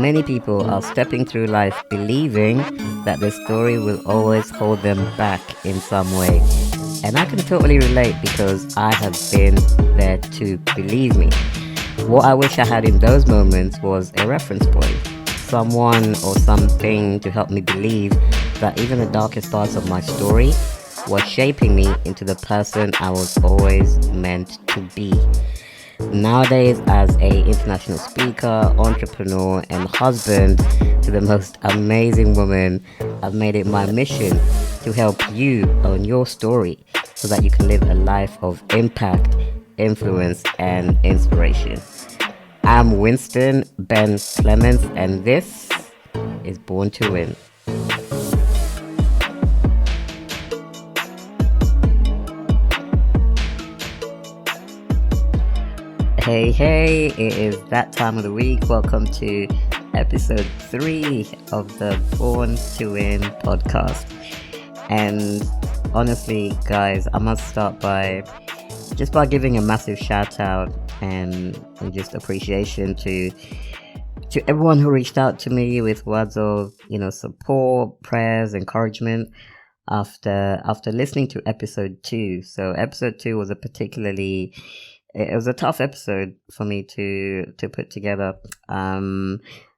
Many people are stepping through life believing that their story will always hold them back in some way. And I can totally relate because I have been there too, believe me. What I wish I had in those moments was a reference point, someone or something to help me believe that even the darkest parts of my story was shaping me into the person I was always meant to be. Nowadays, as a international speaker, entrepreneur, and husband to the most amazing woman, I've made it my mission to help you own your story so that you can live a life of impact, influence, and inspiration. I'm Winston Ben Clements, and this is Born to Win. Hey, it is that time of the week. Welcome to episode 3 of the Born to Win podcast. And honestly, guys, I must start by giving a massive shout out and just appreciation to everyone who reached out to me with words of, support, prayers, encouragement after listening to episode 2. So episode 2 was it was a tough episode for me to put together. I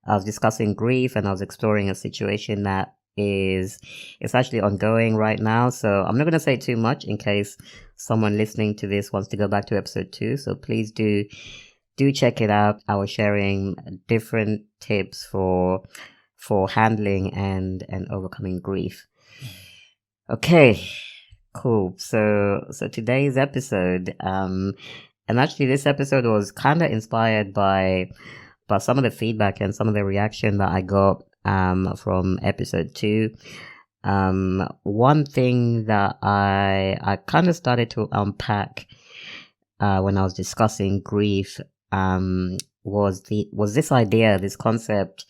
was discussing grief and I was exploring a situation that it's actually ongoing right now. So I'm not going to say too much in case someone listening to this wants to go back to episode 2. So please do check it out. I was sharing different tips for handling and overcoming grief. Okay, cool. So today's episode, and actually this episode was kind of inspired by some of the feedback and some of the reaction that I got from episode 2. One thing that I kind of started to unpack when I was discussing grief was this idea, this concept,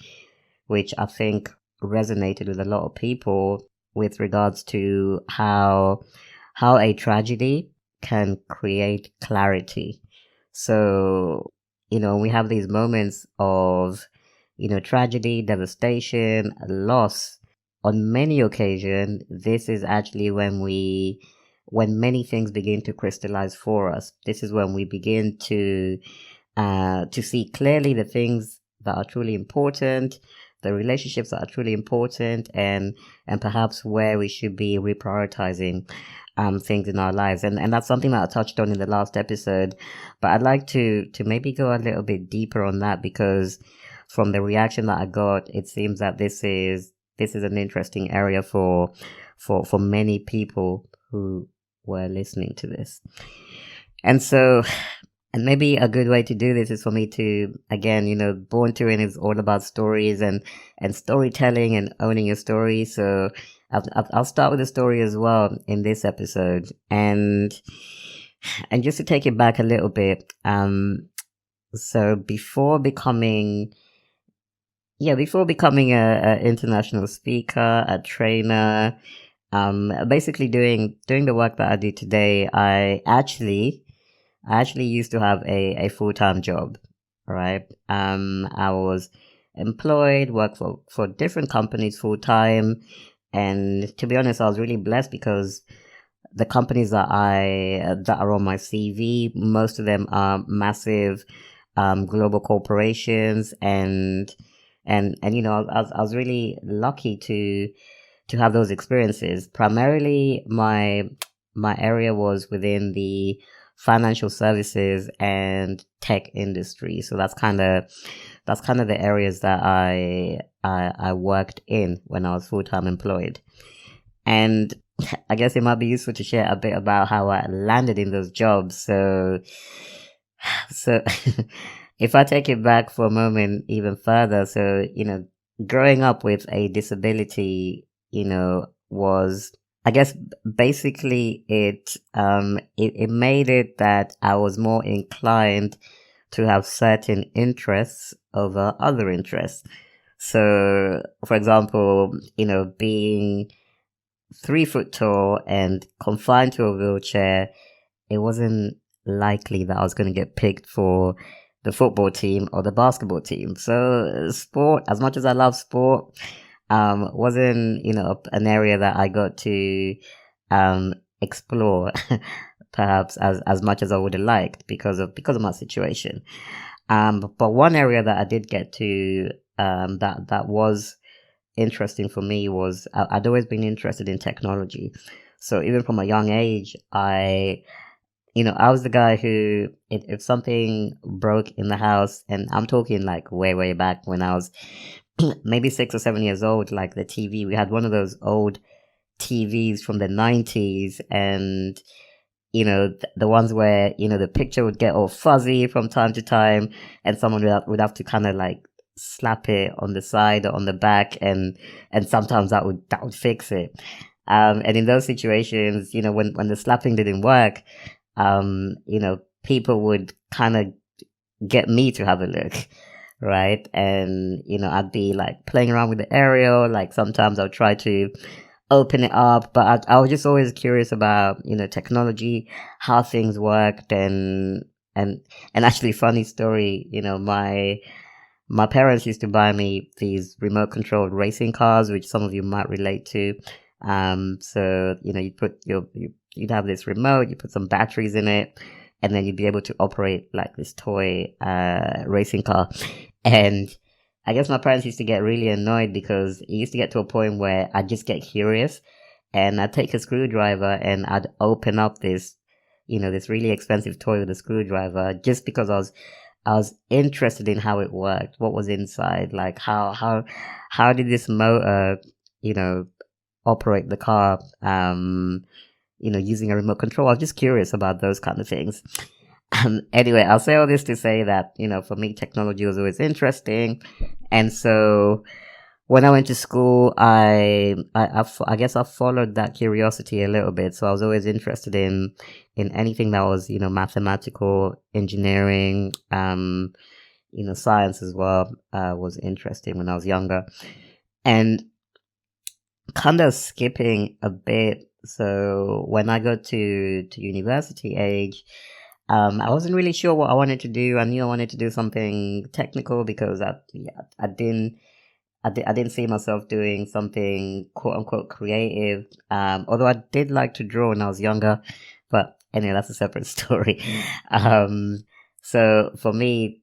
which I think resonated with a lot of people with regards to how a tragedy can create clarity. So, we have these moments of, tragedy, devastation, loss. On many occasions, this is actually when many things begin to crystallize for us. This is when we begin to see clearly the things that are truly important, the relationships that are truly important, and perhaps where we should be reprioritizing things in our lives. And that's something that I touched on in the last episode, but I'd like to maybe go a little bit deeper on that, because from the reaction that I got, it seems that this is an interesting area for many people who were listening to this. And maybe a good way to do this is for me to, again, Born to Win is all about stories and storytelling and owning your story. So I'll start with a story as well in this episode. And just to take it back a little bit, so before becoming a international speaker, a trainer, basically doing the work that I do today, I actually used to have a full-time job, right? I was employed, worked for different companies full-time. And to be honest, I was really blessed because the companies that are on my CV, most of them are massive, global corporations. And I was really lucky to have those experiences. Primarily, my area was within the financial services and tech industry. So that's kind of the areas that I worked in when I was full-time employed. And I guess it might be useful to share a bit about how I landed in those jobs. So if I take it back for a moment even further, so, growing up with a disability, was, I guess, basically it made it that I was more inclined to have certain interests over other interests. So, for example, being 3 foot tall and confined to a wheelchair, it wasn't likely that I was going to get picked for the football team or the basketball team. So sport, as much as I love sport, wasn't, an area that I got to explore perhaps as much as I would have liked because of my situation. But one area that I did get to that was interesting for me was I'd always been interested in technology. So even from a young age, I was the guy who, if something broke in the house, and I'm talking like way, way back when I was maybe 6 or 7 years old, like the TV, we had one of those old TVs from the 90s, and the ones where the picture would get all fuzzy from time to time, and someone would have to kind of like slap it on the side or on the back, and sometimes that would fix it. And in those situations, when the slapping didn't work, people would kind of get me to have a look, right? And I'd be like playing around with the aerial, like sometimes I'll try to open it up, but I was just always curious about technology, how things worked, and actually, funny story, my parents used to buy me these remote controlled racing cars, which some of you might relate to. So you'd have this remote, you put some batteries in it, and then you'd be able to operate like this toy racing car. And I guess my parents used to get really annoyed because it used to get to a point where I'd just get curious, and I'd take a screwdriver and I'd open up this really expensive toy with a screwdriver, just because I was interested in how it worked, what was inside, like how did this motor, operate the car, using a remote control. I was just curious about those kind of things. Anyway, I'll say all this to say that, for me, technology was always interesting. And so when I went to school, I guess I followed that curiosity a little bit. So I was always interested in anything that was, mathematical, engineering, science as well, was interesting when I was younger. And kind of skipping a bit. So when I got to university age, I wasn't really sure what I wanted to do. I knew I wanted to do something technical because I didn't see myself doing something quote unquote creative. Although I did like to draw when I was younger, but anyway, that's a separate story. So for me,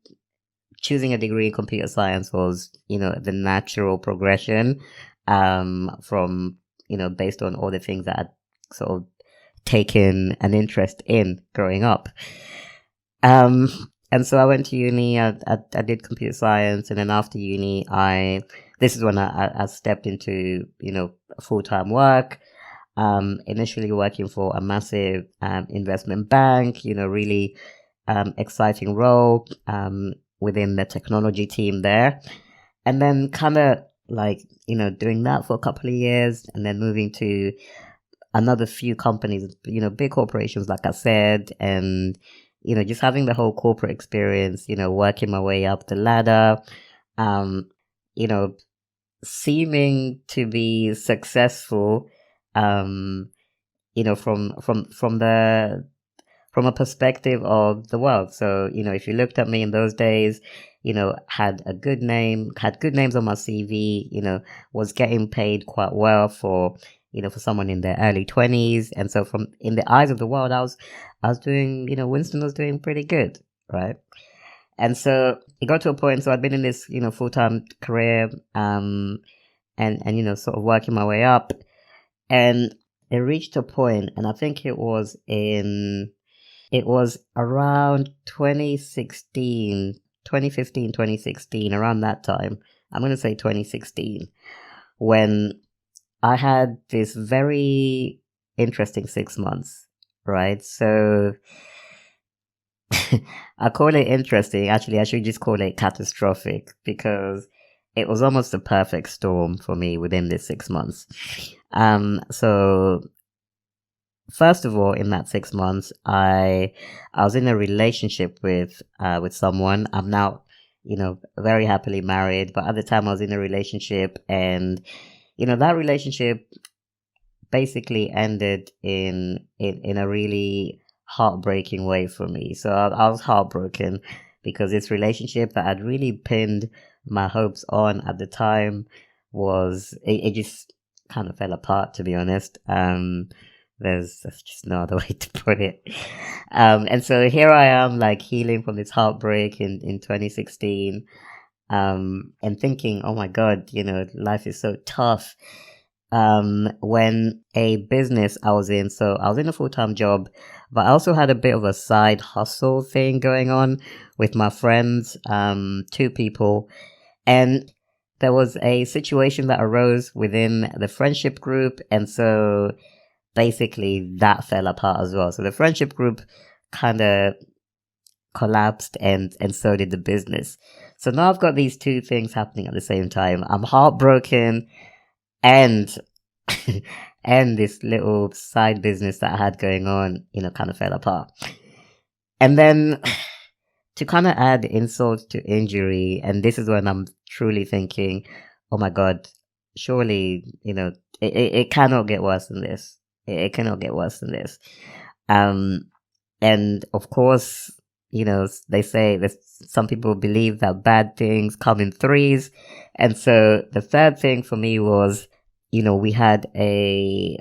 choosing a degree in computer science was, the natural progression, from, based on all the things that I'd sort of taken an interest in growing up. And so I went to uni, I did computer science, and then after uni, this is when I stepped into, full-time work, initially working for a massive, investment bank, really, exciting role, within the technology team there. And then kind of like, doing that for a couple of years, and then moving to another few companies, big corporations, like I said, and, just having the whole corporate experience, working my way up the ladder, you know, seeming to be successful, from a perspective of the world. So, if you looked at me in those days, had a good name, had good names on my CV, was getting paid quite well for someone in their early 20s. And so in the eyes of the world, I was doing, Winston was doing pretty good, right? And so it got to a point, so I'd been in this, full-time career, and sort of working my way up. And it reached a point, and I think it was around 2015, 2016, around that time. I'm going to say 2016, when I had this very interesting 6 months, right? So I call it interesting. Actually, I should just call it catastrophic, because it was almost a perfect storm for me within this 6 months. So first of all, in that 6 months, I was in a relationship with someone. I'm now, very happily married, but at the time I was in a relationship, and that relationship basically ended in a really heartbreaking way for me. So I was heartbroken because this relationship that I'd really pinned my hopes on at the time it just kind of fell apart, to be honest. That's just no other way to put it. And so here I am, like healing from this heartbreak in 2016, and thinking, oh my God, life is so tough. When a business I was in, so I was in a full-time job, but I also had a bit of a side hustle thing going on with my friends, two people, and there was a situation that arose within the friendship group, and so basically that fell apart as well. So the friendship group kind of collapsed, and so did the business. So now I've got these two things happening at the same time. I'm heartbroken, and and this little side business that I had going on, kind of fell apart. And then to kind of add insult to injury, and this is when I'm truly thinking, oh my God, surely, it cannot get worse than this. It cannot get worse than this. And of course, they say that some people believe that bad things come in threes. And so the third thing for me was, we had a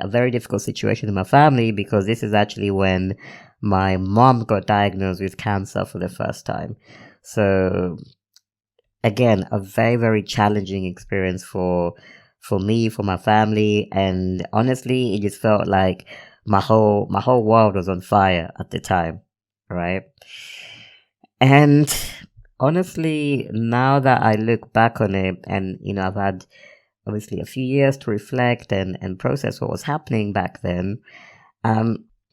very difficult situation in my family, because this is actually when my mom got diagnosed with cancer for the first time. So again, a very, very challenging experience for me, for my family. And honestly, it just felt like my whole world was on fire at the time. Right. And honestly, now that I look back on it, and, I've had obviously a few years to reflect and process what was happening back then,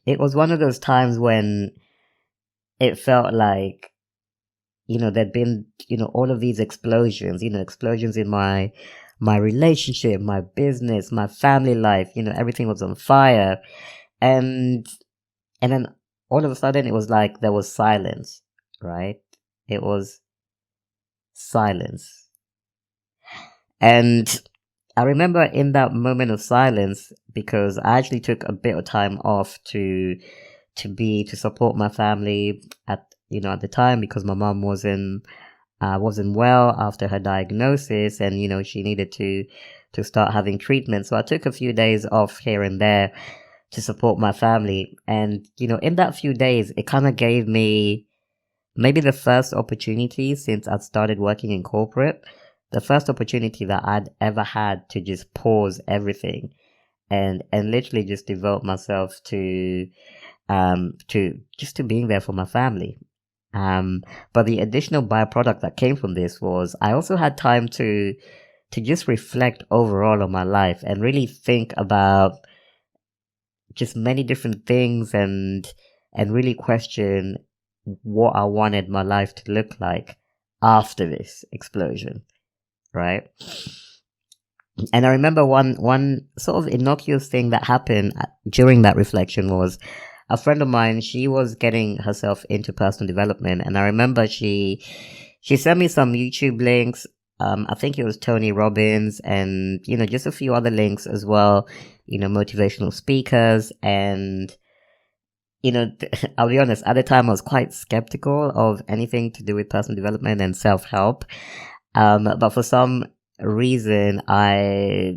it was one of those times when it felt like, there'd been, all of these explosions, explosions in my relationship, my business, my family life, everything was on fire. And then all of a sudden it was like there was silence, right? It was silence. And I remember in that moment of silence, because I actually took a bit of time off to support my family at the time, because my mom wasn't well after her diagnosis, and she needed to start having treatment. So I took a few days off here and there to support my family. And in that few days, it kind of gave me maybe the first opportunity since I'd started working in corporate, the first opportunity that I'd ever had to just pause everything and literally just devote myself to being there for my family. But the additional byproduct that came from this was I also had time to just reflect overall on my life and really think about just many different things, and really question what I wanted my life to look like after this explosion, right? And I remember one sort of innocuous thing that happened during that reflection was a friend of mine. She was getting herself into personal development, and I remember she sent me some YouTube links. I think it was Tony Robbins, and just a few other links as well, motivational speakers. And I'll be honest, at the time I was quite skeptical of anything to do with personal development and self-help. But for some reason, I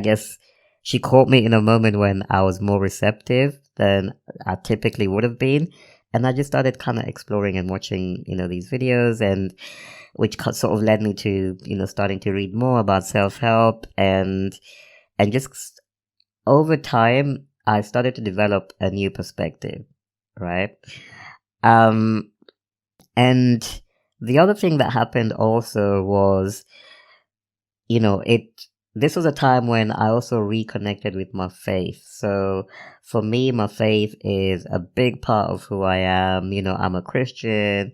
guess she caught me in a moment when I was more receptive than I typically would have been. And I just started kind of exploring and watching, these videos, and which sort of led me to, starting to read more about self-help, and just over time, I started to develop a new perspective, right? And the other thing that happened also was, this was a time when I also reconnected with my faith. So for me, my faith is a big part of who I am. I'm a Christian.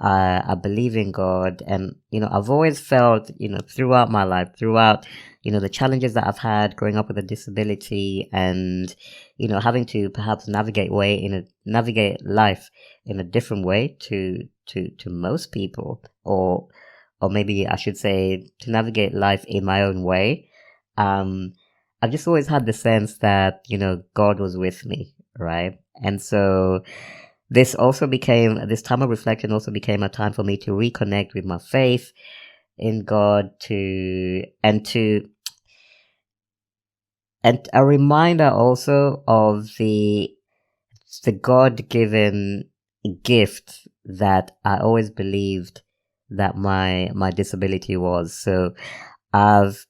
I believe in God, and I've always felt, throughout my life, throughout the challenges that I've had growing up with a disability, and having to perhaps navigate life in a different way to most people, or maybe I should say to navigate life in my own way. I've just always had the sense that God was with me, right? And so this time of reflection also became a time for me to reconnect with my faith in God, and a reminder also of the God-given gift that I always believed that my disability was. So I've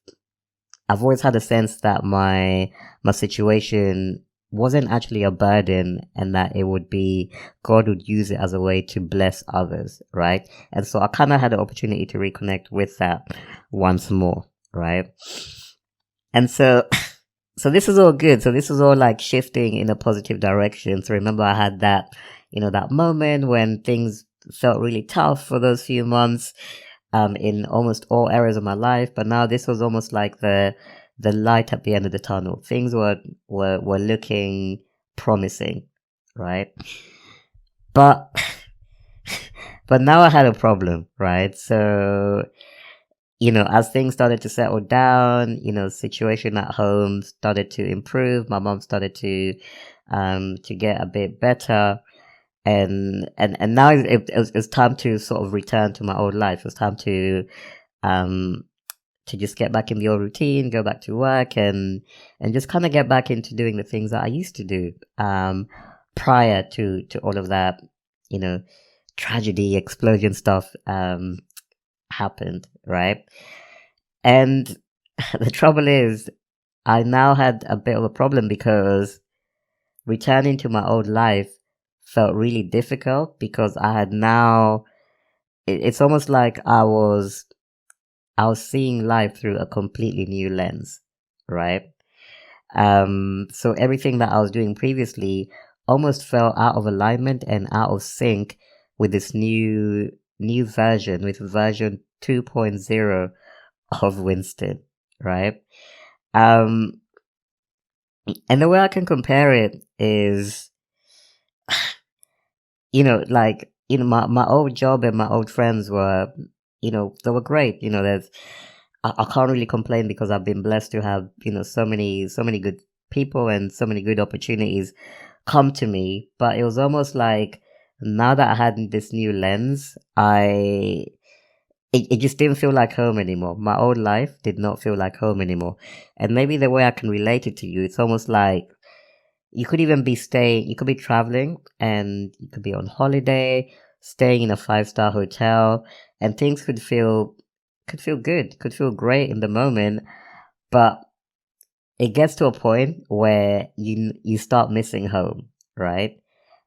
always had a sense that my situation wasn't actually a burden, and that God would use it as a way to bless others, right? And so I kind of had the opportunity to reconnect with that once more, right? And so this is all good. So this is all like shifting in a positive direction. So remember, I had that, that moment when things felt really tough for those few months, in almost all areas of my life. But now this was almost like the light at the end of the tunnel. Things were looking promising, right? But now I had a problem, right? So, as things started to settle down, situation at home started to improve. My mom started to get a bit better. And now it's time to sort of return to my old life. It's time to just get back in the old routine, go back to work, and just kind of get back into doing the things that I used to do prior to all of that, tragedy, explosion stuff happened, right? And the trouble is, I now had a bit of a problem because returning to my old life felt really difficult, because I had now, it's almost like I was seeing life through a completely new lens, right? So everything that I was doing previously almost fell out of alignment and out of sync with this new version, with version 2.0 of Winston, right? And the way I can compare it is, my old job and my old friends were, they were great. I can't really complain, because I've been blessed to have, so many good people and so many good opportunities come to me. But it was almost like, now that I had this new lens, it just didn't feel like home anymore. My old life did not feel like home anymore. And maybe the way I can relate it to you, it's almost like you could be traveling, and you could be on holiday, staying in a 5-star hotel, and things could feel good, could feel great in the moment, but it gets to a point where you start missing home, right?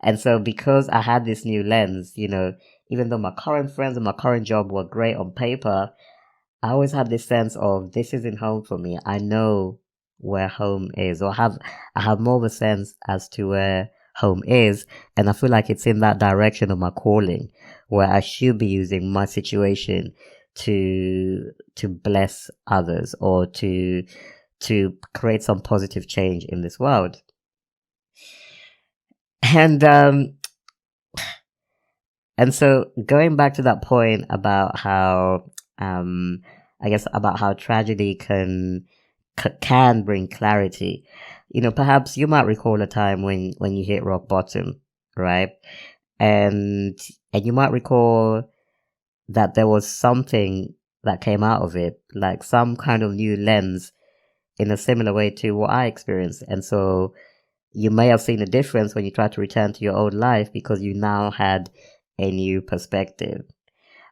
And so, because I had this new lens, even though my current friends and my current job were great on paper, I always had this sense of, this isn't home for me. I know where home is, or I have more of a sense as to where home is, and I feel like it's in that direction of my calling, where I should be using my situation to bless others, or to create some positive change in this world. And so, going back to that point about how about how tragedy can bring clarity. Perhaps you might recall a time when you hit rock bottom, right? And you might recall that there was something that came out of it, like some kind of new lens, in a similar way to what I experienced. And so you may have seen a difference when you tried to return to your old life, because you now had a new perspective.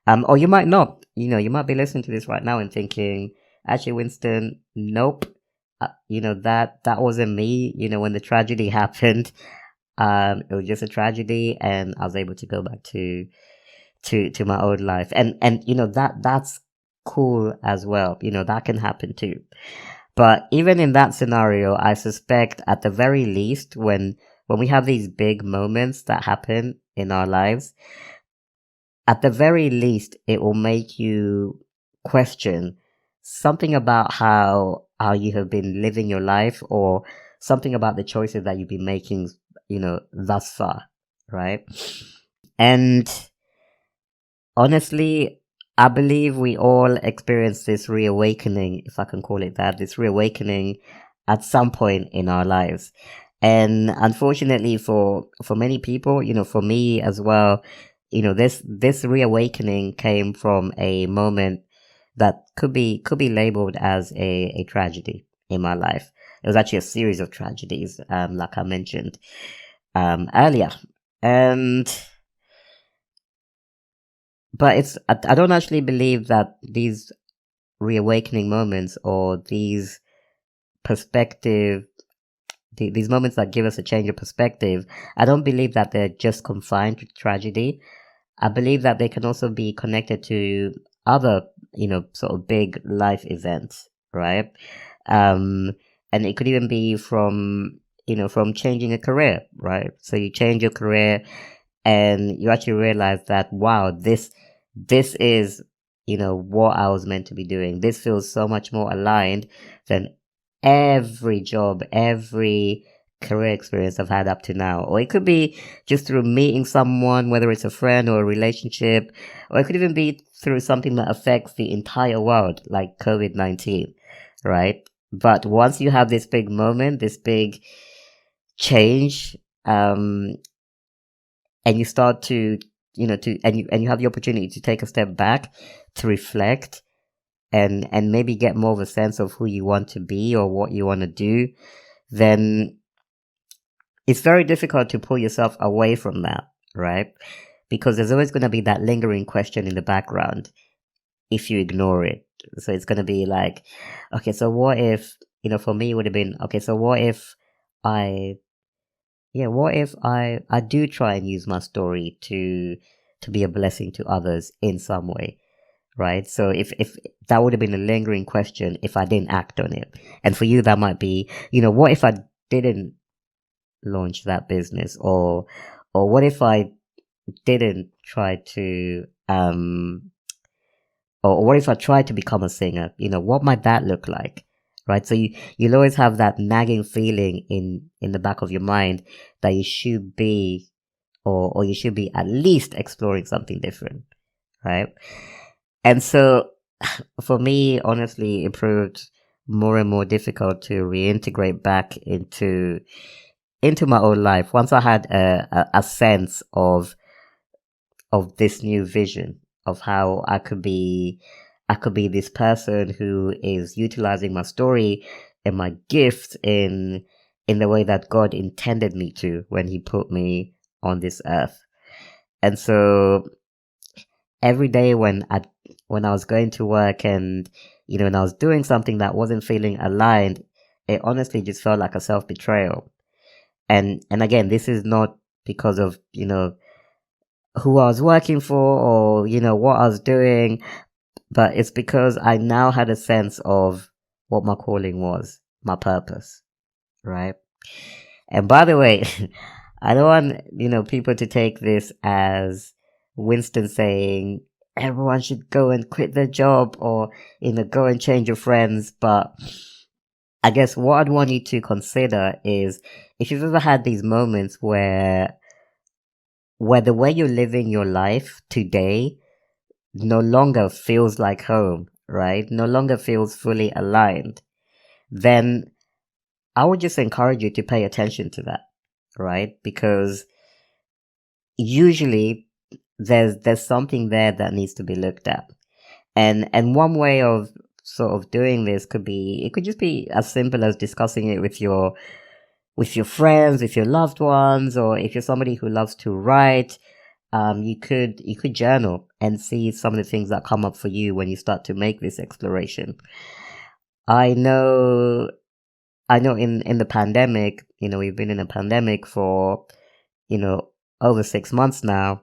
Or you might not. You might be listening to this right now and thinking, actually, Winston, nope. That wasn't me. When the tragedy happened, it was just a tragedy, and I was able to go back to my old life. And that's cool as well. That can happen too. But even in that scenario, I suspect, at the very least, when we have these big moments that happen in our lives, at the very least, it will make you question something about how you have been living your life, or something about the choices that you've been making, thus far, right? And honestly, I believe we all experience this reawakening, if I can call it that, this reawakening at some point in our lives. And unfortunately for many people, for me as well, this reawakening came from a moment that could be labeled as a tragedy in my life. It was actually a series of tragedies, like I mentioned earlier. And but I don't actually believe that these reawakening moments, or these perspective these moments that give us a change of perspective, I don't believe that they're just confined to tragedy. I believe that they can also be connected to other, sort of big life events, right? Um, and it could even be from changing a career, right? So you change your career and you actually realize that, wow, this is, what I was meant to be doing. This feels so much more aligned than every job, every career experience I've had up to now. Or it could be just through meeting someone, whether it's a friend or a relationship, or it could even be through something that affects the entire world, like COVID-19, right? But once you have this big moment, this big change, and you start to, and you have the opportunity to take a step back, to reflect, and maybe get more of a sense of who you want to be or what you want to do, then it's very difficult to pull yourself away from that, right? Because there's always going to be that lingering question in the background if you ignore it. So it's going to be like, okay, so what if, for me it would have been, okay, so I, what if I do try and use my story to be a blessing to others in some way, right? So if that would have been a lingering question if I didn't act on it. And for you, that might be, what if I didn't launch that business, or what if I didn't try to or what if I tried to become a singer? What might that look like? Right? So you'll always have that nagging feeling in the back of your mind that you should be, or you should be at least exploring something different, right? And so for me, honestly, it proved more and more difficult to reintegrate back into my own life once I had a sense of this new vision of how I could be this person who is utilizing my story and my gift in the way that God intended me to when he put me on this earth. And so every day when I was going to work, and when I was doing something that wasn't feeling aligned, it honestly just felt like a self-betrayal. And again, this is not because of who I was working for, or what I was doing, but it's because I now had a sense of what my calling was, my purpose, right? And by the way, I don't want people to take this as Winston saying everyone should go and quit their job, or go and change your friends. But I guess what I'd want you to consider is, if you've ever had these moments where the way you're living your life today no longer feels like home, right? No longer feels fully aligned, then I would just encourage you to pay attention to that, right? Because usually there's something there that needs to be looked at. And one way of sort of doing this could just be as simple as discussing it with your friends, with your loved ones, or if you're somebody who loves to write, you could journal and see some of the things that come up for you when you start to make this exploration. I know in the pandemic, we've been in a pandemic for, over 6 months now.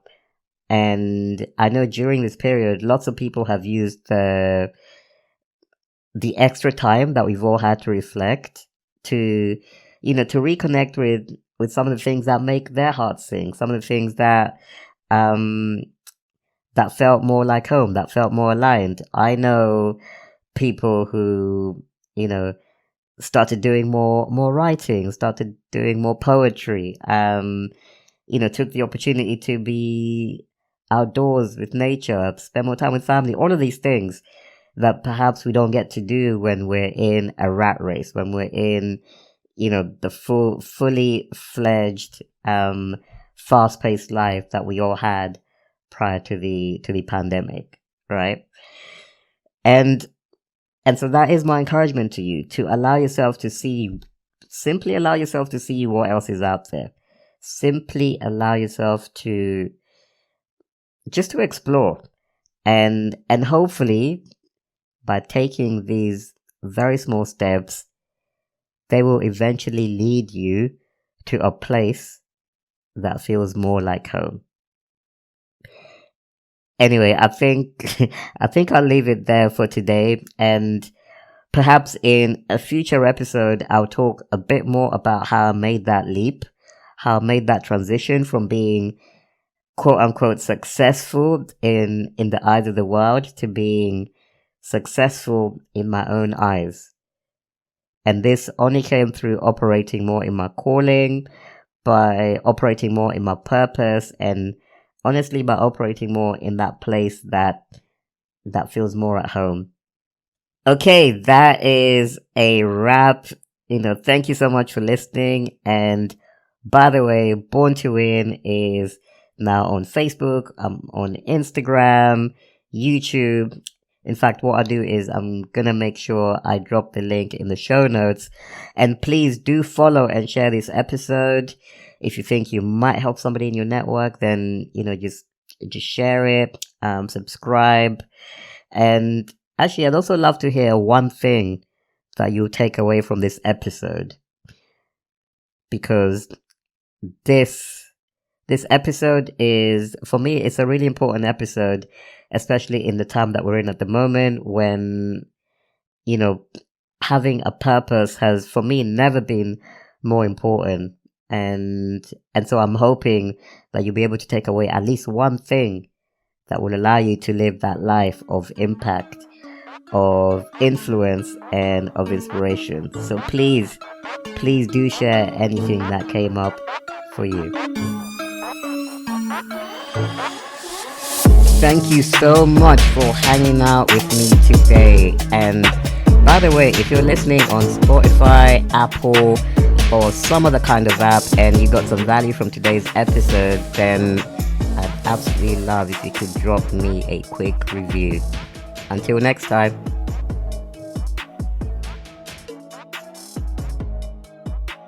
And I know during this period, lots of people have used the extra time that we've all had to reflect, to to reconnect with some of the things that make their hearts sing, some of the things um that felt more like home, that felt more aligned. I know people who started doing more writing, started doing more poetry, took the opportunity to be outdoors with nature, spend more time with family, all of these things that perhaps we don't get to do when we're in a rat race, when we're in, the fully fledged, fast-paced life that we all had prior to the pandemic, right? And so that is my encouragement to you, to simply allow yourself to see what else is out there. Simply allow yourself to explore, and hopefully by taking these very small steps, they will eventually lead you to a place that feels more like home. Anyway, I think I'll leave it there for today, and perhaps in a future episode I'll talk a bit more about how I made that leap, how I made that transition from being quote unquote successful in the eyes of the world to being successful in my own eyes. And this only came through operating more in my calling, by operating more in my purpose, and honestly by operating more in that place that feels more at home. Okay, that is a wrap. Thank you so much for listening. And by the way, Born to Win is now on Facebook, on Instagram, YouTube. In fact, what I do is I'm gonna make sure I drop the link in the show notes. And please do follow and share this episode. If you think you might help somebody in your network, then just share it, subscribe. And actually, I'd also love to hear one thing that you take away from this episode, because this episode is, for me, it's a really important episode, especially in the time that we're in at the moment, when having a purpose has, for me, never been more important. And so I'm hoping that you'll be able to take away at least one thing that will allow you to live that life of impact, of influence, and of inspiration. So please do share anything that came up for you. Thank you so much for hanging out with me today. And by the way, if you're listening on Spotify, Apple, or some other kind of app, and you got some value from today's episode, then I'd absolutely love if you could drop me a quick review. Until next time.